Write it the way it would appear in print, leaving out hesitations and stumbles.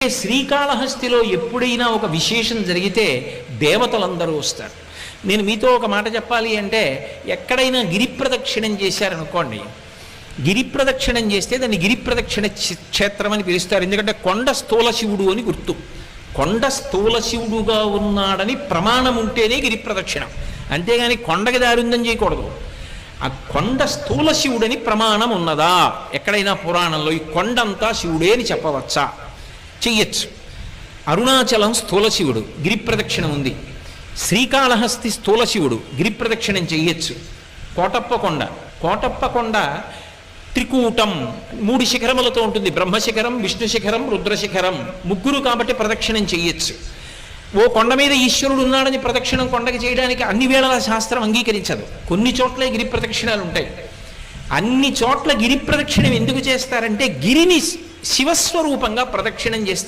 శ్రీకాళహస్తిలో ఎప్పుడైనా ఒక విశేషం జరిగితే దేవతలందరూ వస్తారు. నేను మీతో ఒక మాట చెప్పాలి అంటే, ఎక్కడైనా గిరి ప్రదక్షిణం చేశారనుకోండి, గిరి ప్రదక్షిణం చేస్తే దాన్ని గిరి ప్రదక్షిణ క్షేత్రం అని పిలుస్తారు. ఎందుకంటే కొండ స్థూల శివుడు అని గుర్తు. కొండ స్థూల శివుడుగా ఉన్నాడని ప్రమాణం ఉంటేనే గిరి ప్రదక్షిణం, అంతేగాని కొండకి దారుందని చేయకూడదు. ఆ కొండ స్థూల శివుడని ప్రమాణం ఉన్నదా ఎక్కడైనా పురాణంలో? ఈ కొండంతా శివుడే అని చెప్పవచ్చా? చెయ్యొచ్చు. అరుణాచలం స్థూల శివుడు, గిరి ప్రదక్షిణం ఉంది. శ్రీకాళహస్తి స్థూల శివుడు, గిరి ప్రదక్షిణం చెయ్యొచ్చు. కోటప్పకొండ త్రికూటం, 3 శిఖరములతో ఉంటుంది. బ్రహ్మశిఖరం, విష్ణు శిఖరం, రుద్రశిఖరం, ముగ్గురు కాబట్టి ప్రదక్షిణం చెయ్యొచ్చు. ఓ కొండ మీద ఈశ్వరుడు ఉన్నాడని ప్రదక్షిణం కొండకి చేయడానికి అన్ని వేళల శాస్త్రం అంగీకరించదు. కొన్ని చోట్ల గిరి ప్రదక్షిణాలు ఉంటాయి. అన్ని చోట్ల గిరి ప్రదక్షిణం ఎందుకు చేస్తారంటే గిరిని శివస్వరూపంగా ప్రదక్షిణం చేస్తారు.